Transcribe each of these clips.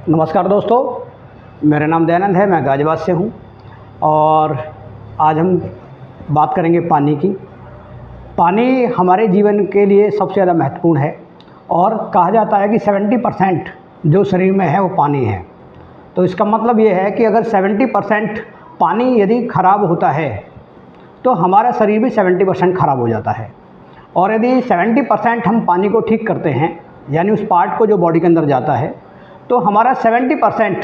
नमस्कार दोस्तों, मेरा नाम दयानंद है। मैं गाज़ियाबाद से हूँ और आज हम बात करेंगे पानी की। पानी हमारे जीवन के लिए सबसे ज़्यादा महत्वपूर्ण है और कहा जाता है कि 70% जो शरीर में है वो पानी है। तो इसका मतलब ये है कि अगर 70% पानी यदि ख़राब होता है तो हमारा शरीर भी 70% ख़राब हो जाता है। और यदि 70% हम पानी को ठीक करते हैं, यानी उस पार्ट को जो बॉडी के अंदर जाता है, तो हमारा 70%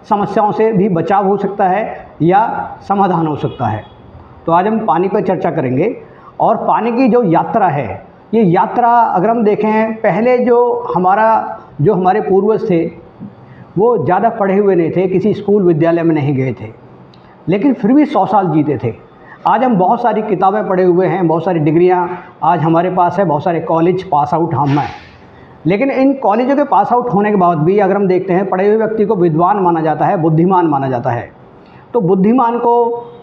समस्याओं से भी बचाव हो सकता है या समाधान हो सकता है। तो आज हम पानी पर चर्चा करेंगे। और पानी की जो यात्रा है, ये यात्रा अगर हम देखें, पहले जो हमारे पूर्वज थे वो ज़्यादा पढ़े हुए नहीं थे, किसी स्कूल विद्यालय में नहीं गए थे, लेकिन फिर भी 100 साल जीते थे। आज हम बहुत सारी किताबें पढ़े हुए हैं, बहुत सारी डिग्रियां आज हमारे पास है, बहुत सारे कॉलेज पास आउट हम हैं, लेकिन इन कॉलेजों के पास आउट होने के बाद भी अगर हम देखते हैं, पढ़े हुए व्यक्ति को विद्वान माना जाता है, बुद्धिमान माना जाता है। तो बुद्धिमान को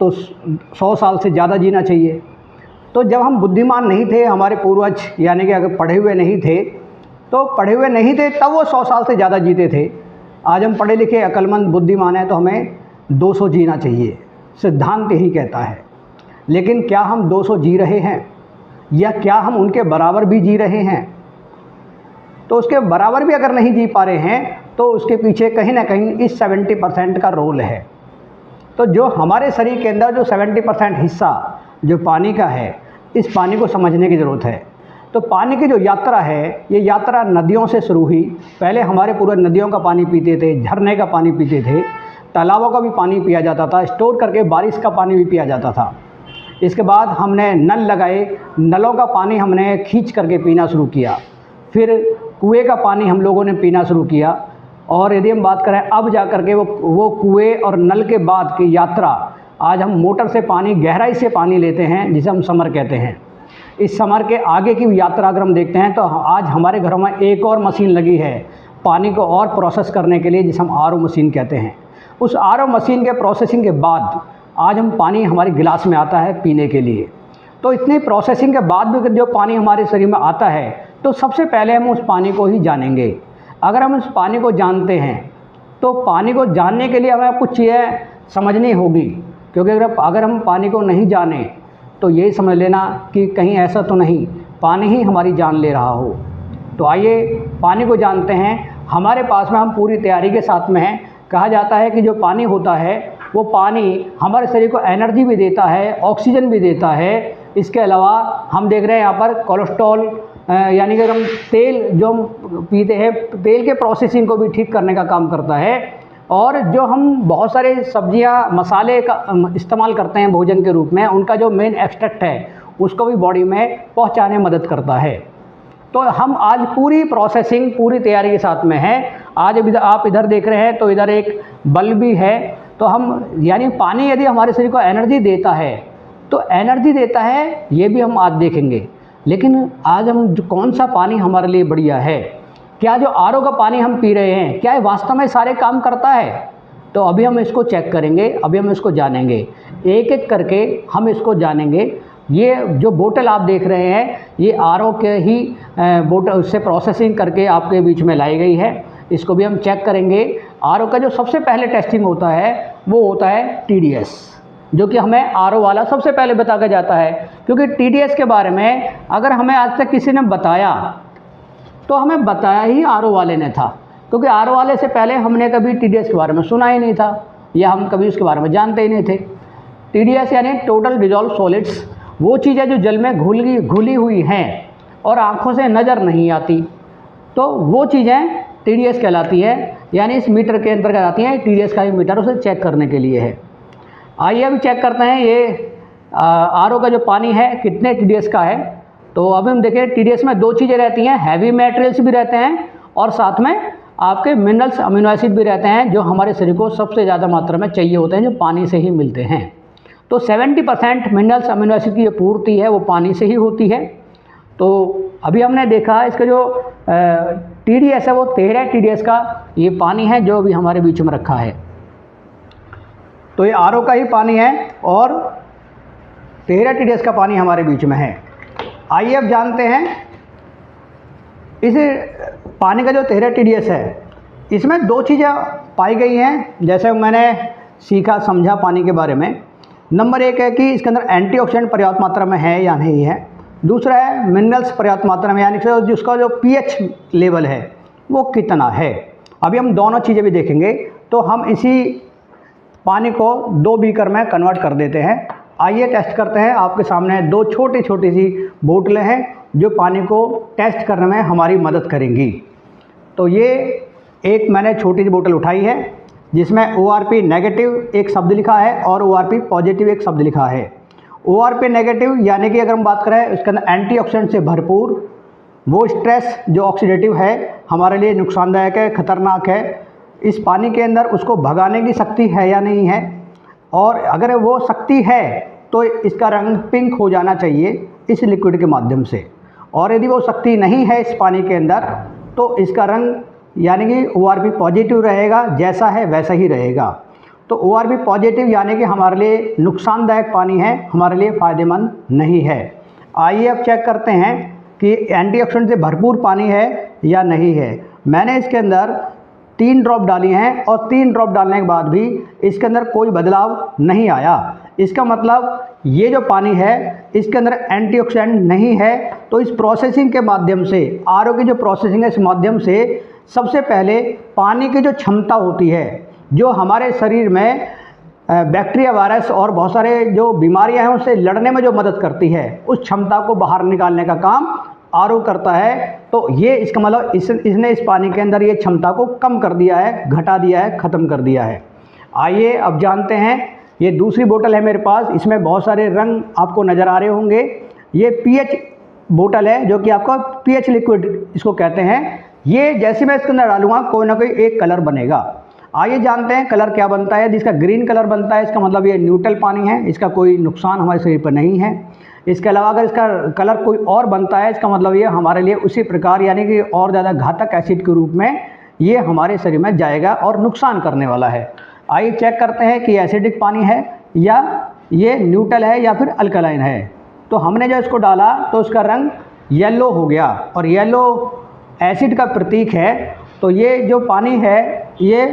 तो 100 साल से ज़्यादा जीना चाहिए। तो जब हम बुद्धिमान नहीं थे, हमारे पूर्वज यानी कि अगर पढ़े हुए नहीं थे, तब वो 100 साल से ज़्यादा जीते थे। आज हम पढ़े लिखे, अक्लमंद, बुद्धिमान हैं, तो हमें 200 जीना चाहिए, सिद्धांत यही कहता है। लेकिन क्या हम 200 जी रहे हैं या क्या हम उनके बराबर भी जी रहे हैं? तो उसके बराबर भी अगर नहीं जी पा रहे हैं तो उसके पीछे कहीं ना कहीं इस 70% का रोल है। तो जो हमारे शरीर के अंदर जो 70% हिस्सा जो पानी का है, इस पानी को समझने की ज़रूरत है। तो पानी की जो यात्रा है, ये यात्रा नदियों से शुरू हुई। पहले हमारे पूर्वज नदियों का पानी पीते थे, झरने का पानी पीते थे, तालाबों का भी पानी पिया जाता था, स्टोर करके बारिश का पानी भी पिया जाता था। इसके बाद हमने नल लगाए, नलों का पानी हमने खींच करके पीना शुरू किया। फिर कुएं का पानी हम लोगों ने पीना शुरू किया। और यदि हम बात करें अब जा कर के वो कुएं और नल के बाद की यात्रा, आज हम मोटर से पानी, गहराई से पानी लेते हैं, जिसे हम समर कहते हैं। इस समर के आगे की यात्रा अगर हम देखते हैं तो आज हमारे घरों में एक और मशीन लगी है पानी को और प्रोसेस करने के लिए, जिसे हम आरओ मशीन कहते हैं। उस आरओ मशीन के प्रोसेसिंग के बाद आज हम पानी हमारे गिलास में आता है पीने के लिए। तो इतनी प्रोसेसिंग के बाद भी जो पानी हमारे शरीर में आता है, तो सबसे पहले हम उस पानी को ही जानेंगे। अगर हम उस पानी को जानते हैं तो पानी को जानने के लिए हमें कुछ चीज़ें समझनी होगी, क्योंकि अगर हम पानी को नहीं जाने तो यही समझ लेना कि कहीं ऐसा तो नहीं पानी ही हमारी जान ले रहा हो। तो आइए पानी को जानते हैं। हमारे पास में हम पूरी तैयारी के साथ में हैं। कहा जाता है कि जो पानी होता है, वो पानी हमारे शरीर को एनर्जी भी देता है, ऑक्सीजन भी देता है। इसके अलावा हम देख रहे हैं यहाँ पर कोलेस्ट्रॉल, यानी कि हम तेल जो हम पीते हैं, तेल के प्रोसेसिंग को भी ठीक करने का काम करता है। और जो हम बहुत सारे सब्जियां, मसाले का इस्तेमाल करते हैं भोजन के रूप में, उनका जो मेन एक्सट्रैक्ट है उसको भी बॉडी में पहुंचाने में मदद करता है। तो हम आज पूरी प्रोसेसिंग, पूरी तैयारी के साथ में हैं। आज आप इधर देख रहे हैं तो इधर एक बल्ब भी है। तो हम, यानी पानी यदि हमारे शरीर को एनर्जी देता है तो एनर्जी देता है, ये भी हम आज देखेंगे। लेकिन आज हम कौन सा पानी हमारे लिए बढ़िया है? क्या जो आरओ का पानी हम पी रहे हैं, क्या ये वास्तव में सारे काम करता है? तो अभी हम इसको चेक करेंगे, अभी हम इसको जानेंगे, एक एक करके हम इसको जानेंगे। ये जो बोतल आप देख रहे हैं, ये आरओ के ही बोतल, उससे प्रोसेसिंग करके आपके बीच में लाई गई है। इसको भी हम चेक करेंगे। आरओ का जो सबसे पहले टेस्टिंग होता है वो होता है टीडीएस, जो कि हमें आरओ वाला सबसे पहले बता के जाता है। क्योंकि टीडीएस के बारे में अगर हमें आज तक किसी ने बताया तो हमें बताया ही आरओ वाले ने था, क्योंकि आरओ वाले से पहले हमने कभी टीडीएस के बारे में सुना ही नहीं था या हम कभी उसके बारे में जानते ही नहीं थे। टीडीएस यानी टोटल डिजॉल्व सॉलिड्स, वो चीज़ें जो जल में घुली हुई हैं और आँखों से नज़र नहीं आती, तो वो चीज़ें टीडीएस कहलाती है। यानी इस मीटर के अंतर्गत आती हैं। टीडीएस का ही मीटर उसे चेक करने के लिए है। आइए अभी चेक करते हैं ये आरओ का जो पानी है कितने टीडीएस का है। तो अभी हम देखें, टीडीएस में दो चीज़ें रहती हैं, हैवी मटेरियल्स भी रहते हैं और साथ में आपके मिनरल्स, अमीनो एसिड भी रहते हैं, जो हमारे शरीर को सबसे ज़्यादा मात्रा में चाहिए होते हैं, जो पानी से ही मिलते हैं। तो 70% मिनरल्स, अमीनो एसिड की जो पूर्ति है वो पानी से ही होती है। तो अभी हमने देखा इसका जो टीडीएस है वो 13 टीडीएस का ये पानी है जो अभी हमारे बीच में रखा है। तो ये आरओ का ही पानी है और 13 टीडीएस का पानी हमारे बीच में है। आइए अब जानते हैं इस पानी का जो 13 टीडीएस है, इसमें दो चीज़ें पाई गई हैं, जैसे मैंने सीखा समझा पानी के बारे में। नंबर एक है कि इसके अंदर एंटीऑक्सीडेंट पर्याप्त मात्रा में है या नहीं है। दूसरा है मिनरल्स पर्याप्त मात्रा में, यानी कि जिसका जो पीएच लेवल है वो कितना है। अभी हम दोनों चीज़ें भी देखेंगे। तो हम इसी पानी को 2 बीकर में कन्वर्ट कर देते हैं। आइए टेस्ट करते हैं। आपके सामने 2 छोटी छोटी सी बोतलें हैं जो पानी को टेस्ट करने में हमारी मदद करेंगी। तो ये एक मैंने छोटी सी बोतल उठाई है जिसमें ORP नेगेटिव एक शब्द लिखा है और ORP पॉजिटिव एक शब्द लिखा है। ORP नेगेटिव यानी कि अगर हम बात करें उसके अंदर एंटीऑक्सीडेंट से भरपूर, वो स्ट्रेस जो ऑक्सीडेटिव है हमारे लिए नुकसानदायक है, ख़तरनाक है। इस पानी के अंदर उसको भगाने की शक्ति है या नहीं है, और अगर वो शक्ति है तो इसका रंग पिंक हो जाना चाहिए इस लिक्विड के माध्यम से, और यदि वो शक्ति नहीं है इस पानी के अंदर तो इसका रंग यानी कि ORP पॉजिटिव रहेगा, जैसा है वैसा ही रहेगा। तो ORP पॉजिटिव यानी कि हमारे लिए नुकसानदायक पानी है, हमारे लिए फ़ायदेमंद नहीं है। आइए अब चेक करते हैं कि एंटीऑक्सीडेंट से भरपूर पानी है या नहीं है। मैंने इसके अंदर 3 ड्रॉप डाली हैं और 3 ड्रॉप डालने के बाद भी इसके अंदर कोई बदलाव नहीं आया। इसका मतलब ये जो पानी है इसके अंदर एंटीऑक्सीडेंट नहीं है। तो इस प्रोसेसिंग के माध्यम से, RO की जो प्रोसेसिंग है इस माध्यम से सबसे पहले पानी की जो क्षमता होती है, जो हमारे शरीर में बैक्टीरिया, वायरस और बहुत सारे जो बीमारियां हैं उससे लड़ने में जो मदद करती है, उस क्षमता को बाहर निकालने का काम RO करता है। तो ये इसका मतलब इसने इस पानी के अंदर ये क्षमता को कम कर दिया है, घटा दिया है, ख़त्म कर दिया है। आइए अब जानते हैं। ये दूसरी बोतल है मेरे पास, इसमें बहुत सारे रंग आपको नज़र आ रहे होंगे। ये पीएच बोतल है जो कि आपका पीएच लिक्विड इसको कहते हैं। ये जैसे मैं इसके अंदर डालूंगा कोई ना कोई एक कलर बनेगा। आइए जानते हैं कलर क्या बनता है। जिसका ग्रीन कलर बनता है इसका मतलब ये न्यूट्रल पानी है, इसका कोई नुकसान हमारे शरीर पर नहीं है। इसके अलावा अगर इसका कलर कोई और बनता है इसका मतलब ये हमारे लिए उसी प्रकार यानी कि और ज़्यादा घातक एसिड के रूप में ये हमारे शरीर में जाएगा और नुकसान करने वाला है। आइए चेक करते हैं कि एसिडिक पानी है या ये न्यूट्रल है या फिर अल्कलाइन है। तो हमने जो इसको डाला तो उसका रंग येलो हो गया, और येलो एसिड का प्रतीक है। तो ये जो पानी है ये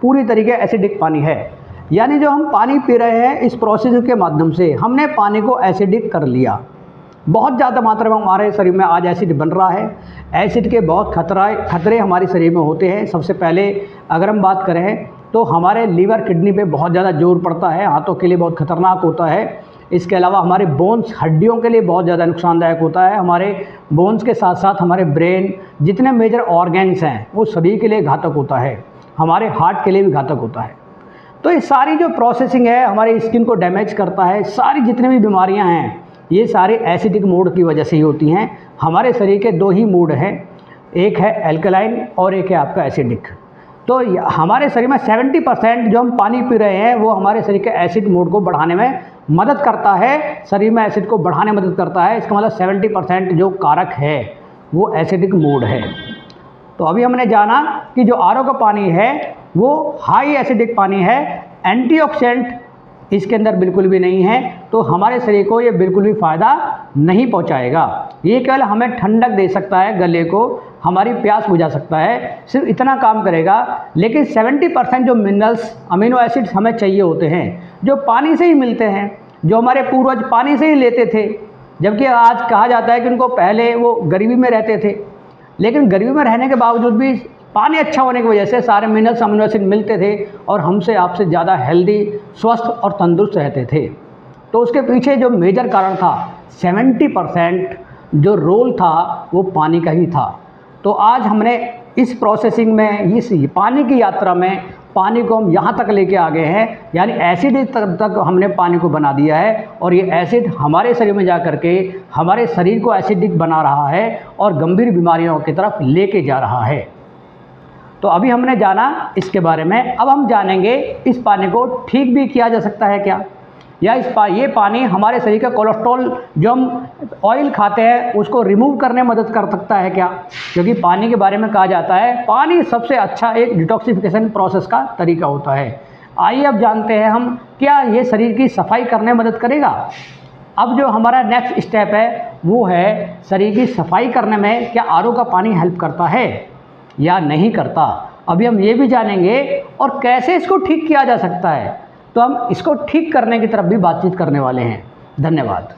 पूरी तरीके एसिडिक पानी है, यानी जो हम पानी पी रहे हैं इस प्रोसेस के माध्यम से हमने पानी को एसिडिक कर लिया। बहुत ज़्यादा मात्रा में हमारे शरीर में आज एसिड बन रहा है। एसिड के बहुत खतरे हमारे शरीर में होते हैं। सबसे पहले अगर हम बात करें तो हमारे लीवर, किडनी पे बहुत ज़्यादा जोर पड़ता है, हाथों के लिए बहुत खतरनाक होता है। इसके अलावा हमारे बोन्स, हड्डियों के लिए बहुत ज़्यादा नुकसानदायक होता है। हमारे बोन्स के साथ साथ हमारे ब्रेन, जितने मेजर ऑर्गेन्स हैं वो सभी के लिए घातक होता है। हमारे हार्ट के लिए भी घातक होता है। तो ये सारी जो प्रोसेसिंग है हमारी स्किन को डैमेज करता है। सारी जितनी भी बीमारियां हैं ये सारे एसिडिक मोड की वजह से ही होती हैं। हमारे शरीर के 2 ही मोड हैं, एक है एल्कलाइन और एक है आपका एसिडिक। तो हमारे शरीर में 70% जो हम पानी पी रहे हैं वो हमारे शरीर के एसिड मोड को बढ़ाने में मदद करता है। शरीर में एसिड को बढ़ाने में मदद करता है। इसका मतलब 70% जो कारक है वो एसिडिक मोड है। तो अभी हमने जाना कि जो RO का पानी है वो हाई एसिडिक पानी है। एंटीऑक्सीडेंट इसके अंदर बिल्कुल भी नहीं है, तो हमारे शरीर को ये बिल्कुल भी फ़ायदा नहीं पहुंचाएगा। ये केवल हमें ठंडक दे सकता है, गले को हमारी प्यास बुझा सकता है, सिर्फ इतना काम करेगा। लेकिन 70% जो मिनरल्स, अमीनो एसिड्स हमें चाहिए होते हैं जो पानी से ही मिलते हैं, जो हमारे पूर्वज पानी से ही लेते थे। जबकि आज कहा जाता है कि उनको पहले वो गरीबी में रहते थे, लेकिन गरीबी में रहने के बावजूद भी पानी अच्छा होने की वजह से सारे मिनरल्स, अमीनो एसिड मिलते थे और हमसे आपसे ज़्यादा हेल्दी, स्वस्थ और तंदुरुस्त रहते थे। तो उसके पीछे जो मेजर कारण था, 70% जो रोल था वो पानी का ही था। तो आज हमने इस प्रोसेसिंग में, इस पानी की यात्रा में पानी को हम यहाँ तक लेके आ गए हैं, यानी एसिड तक हमने पानी को बना दिया है। और ये एसिड हमारे शरीर में जा करके हमारे शरीर को एसिडिक बना रहा है और गंभीर बीमारियों की तरफ लेके जा रहा है। तो अभी हमने जाना इसके बारे में। अब हम जानेंगे इस पानी को ठीक भी किया जा सकता है क्या, या ये पानी हमारे शरीर का कोलेस्ट्रॉल जो हम ऑयल खाते हैं उसको रिमूव करने में मदद कर सकता है क्या। क्योंकि पानी के बारे में कहा जाता है पानी सबसे अच्छा एक डिटॉक्सिफिकेशन प्रोसेस का तरीका होता है। आइए अब जानते हैं हम, क्या ये शरीर की सफाई करने में मदद करेगा। अब जो हमारा नेक्स्ट स्टेप है वो है शरीर की सफाई करने में क्या RO का पानी हेल्प करता है या नहीं करता। अभी हम ये भी जानेंगे और कैसे इसको ठीक किया जा सकता है। तो हम इसको ठीक करने की तरफ भी बातचीत करने वाले हैं। धन्यवाद।